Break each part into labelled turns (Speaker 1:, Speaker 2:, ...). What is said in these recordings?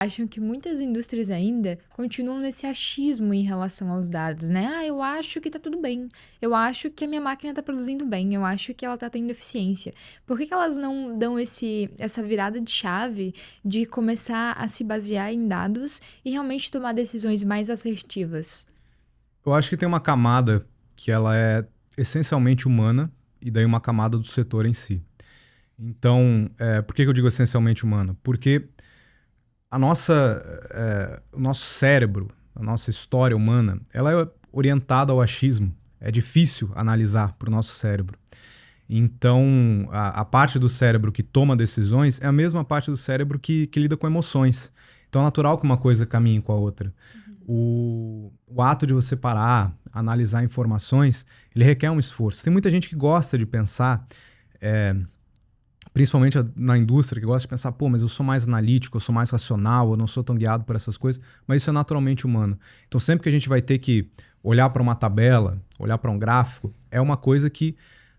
Speaker 1: Acham que muitas indústrias ainda continuam nesse achismo em relação aos dados, né? Ah, eu acho que tá tudo bem. Eu acho que a minha máquina tá produzindo bem. Eu acho que ela tá tendo eficiência. Por que que elas não dão essa virada de chave de começar a se basear em dados e realmente tomar decisões mais assertivas?
Speaker 2: Eu acho que tem uma camada que ela é essencialmente humana e daí uma camada do setor em si. Então, por que que eu digo essencialmente humana? Porque o nosso cérebro, a nossa história humana, ela é orientada ao achismo. É difícil analisar para o nosso cérebro. Então, a parte do cérebro que toma decisões é a mesma parte do cérebro que lida com emoções. Então, é natural que uma coisa caminhe com a outra. O ato de você parar, analisar informações, ele requer um esforço. Tem muita gente que gosta de pensar, principalmente na indústria, que gosta de pensar, pô, mas eu sou mais analítico, eu sou mais racional, eu não sou tão guiado por essas coisas, mas isso é naturalmente humano. Então, sempre que a gente vai ter que olhar para uma tabela, olhar para um gráfico, é uma coisa que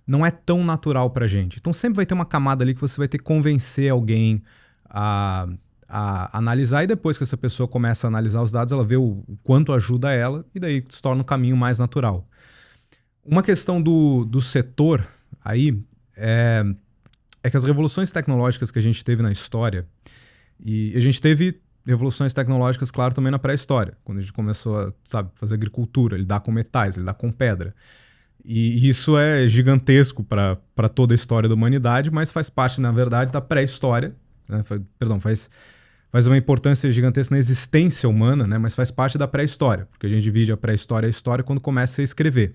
Speaker 2: não é tão natural para a gente. Então, sempre vai ter uma camada ali que você vai ter que convencer alguém a, a analisar, e depois que essa pessoa começa a analisar os dados, ela vê o quanto ajuda ela, e daí se torna um caminho mais natural. Uma questão do setor aí é que as revoluções tecnológicas que a gente teve na história, e a gente teve revoluções tecnológicas, claro, também na pré-história, quando a gente começou a, sabe, fazer agricultura, lidar com metais, lidar com pedra. E isso é gigantesco para toda a história da humanidade, mas faz parte, na verdade, da pré-história, né? Faz uma importância gigantesca na existência humana, né? Mas faz parte da pré-história, porque a gente divide a pré-história e a história quando começa a escrever.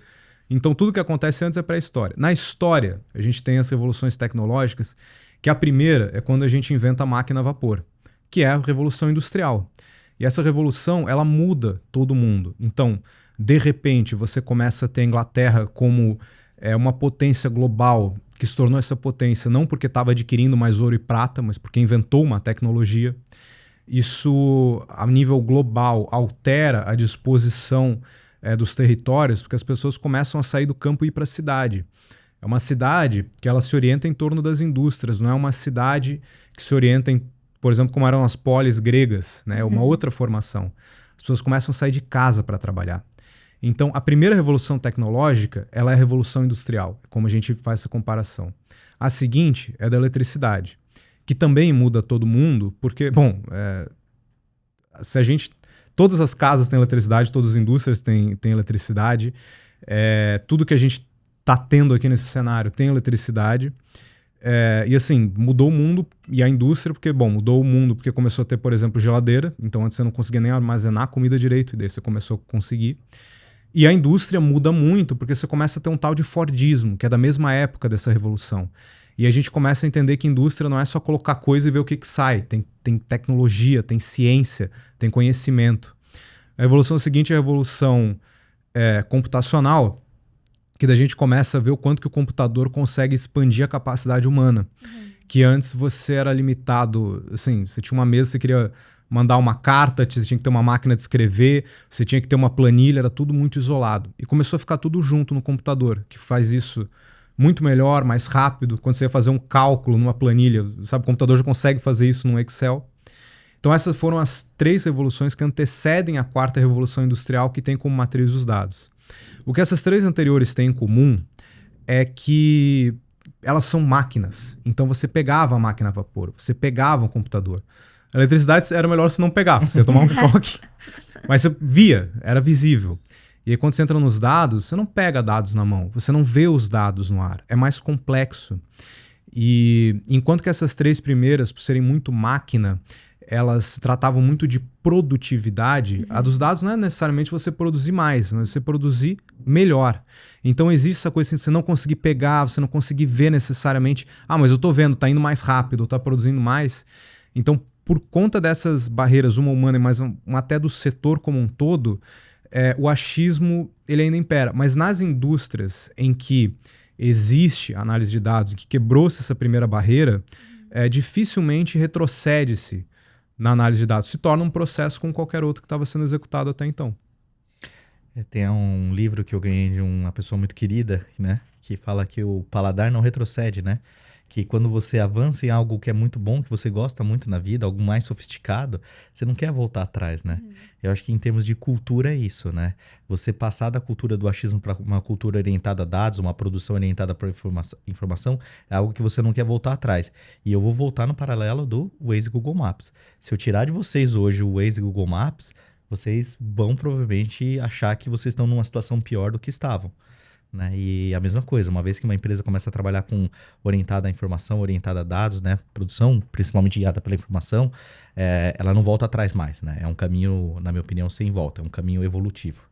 Speaker 2: Então, tudo que acontece antes é pré-história. Na história, a gente tem as revoluções tecnológicas, que a primeira é quando a gente inventa a máquina a vapor, que é a Revolução Industrial. E essa revolução, ela muda todo mundo. Então, de repente, você começa a ter a Inglaterra como uma potência global, que se tornou essa potência não porque estava adquirindo mais ouro e prata, mas porque inventou uma tecnologia. Isso, a nível global, altera a disposição dos territórios, porque as pessoas começam a sair do campo e ir para a cidade. É uma cidade que ela se orienta em torno das indústrias, não é uma cidade que se orienta em, por exemplo, como eram as polis gregas, né? É uma outra formação. As pessoas começam a sair de casa para trabalhar. Então, a primeira revolução tecnológica, ela é a revolução industrial, como a gente faz essa comparação. A seguinte é da eletricidade, que também muda todo mundo, porque, bom, se a gente... Todas as casas têm eletricidade, todas as indústrias têm eletricidade, tudo que a gente está tendo aqui nesse cenário tem eletricidade, e assim, mudou o mundo e a indústria, porque, bom, mudou o mundo porque começou a ter, por exemplo, geladeira, então antes você não conseguia nem armazenar comida direito, e daí você começou a conseguir. E a indústria muda muito, porque você começa a ter um tal de Fordismo, que é da mesma época dessa revolução. E a gente começa a entender que indústria não é só colocar coisa e ver o que sai. Tem tecnologia, tem ciência, tem conhecimento. A revolução seguinte é a revolução computacional, que da gente começa a ver o quanto que o computador consegue expandir a capacidade humana. Que antes você era limitado, assim, você tinha uma mesa, você queria mandar uma carta, você tinha que ter uma máquina de escrever, você tinha que ter uma planilha, era tudo muito isolado. E começou a ficar tudo junto no computador, que faz isso muito melhor, mais rápido. Quando você ia fazer um cálculo numa planilha, sabe, o computador já consegue fazer isso no Excel. Então essas foram as 3 revoluções que antecedem a 4ª revolução industrial, que tem como matriz os dados. O que essas 3 anteriores têm em comum é que elas são máquinas. Então você pegava a máquina a vapor, você pegava um computador. A eletricidade era melhor você não pegar, você ia tomar um choque. Mas você via, era visível. E aí quando você entra nos dados, você não pega dados na mão, você não vê os dados no ar. É mais complexo. E enquanto que essas 3 primeiras, por serem muito máquina, elas tratavam muito de produtividade, a dos dados não é necessariamente você produzir mais, mas você produzir melhor. Então existe essa coisa assim, você não conseguir pegar, você não conseguir ver necessariamente, mas eu tô vendo, tá indo mais rápido, ou tá produzindo mais. Então, por conta dessas barreiras, uma humana, mas até do setor como um todo, o achismo ele ainda impera. Mas nas indústrias em que existe análise de dados, que quebrou-se essa primeira barreira, dificilmente retrocede-se na análise de dados. Se torna um processo como qualquer outro que estava sendo executado até então.
Speaker 3: Tem um livro que eu ganhei de uma pessoa muito querida, né? Que fala que o paladar não retrocede, né? Que quando você avança em algo que é muito bom, que você gosta muito na vida, algo mais sofisticado, você não quer voltar atrás, né? Eu acho que em termos de cultura é isso, né? Você passar da cultura do achismo para uma cultura orientada a dados, uma produção orientada para informação, é algo que você não quer voltar atrás. E eu vou voltar no paralelo do Waze e Google Maps. Se eu tirar de vocês hoje o Waze e Google Maps, vocês vão provavelmente achar que vocês estão numa situação pior do que estavam. Né? E a mesma coisa, uma vez que uma empresa começa a trabalhar com orientada à informação, orientada a dados, né? Produção, principalmente guiada pela informação, ela não volta atrás mais, né? É um caminho, na minha opinião, sem volta, é um caminho evolutivo.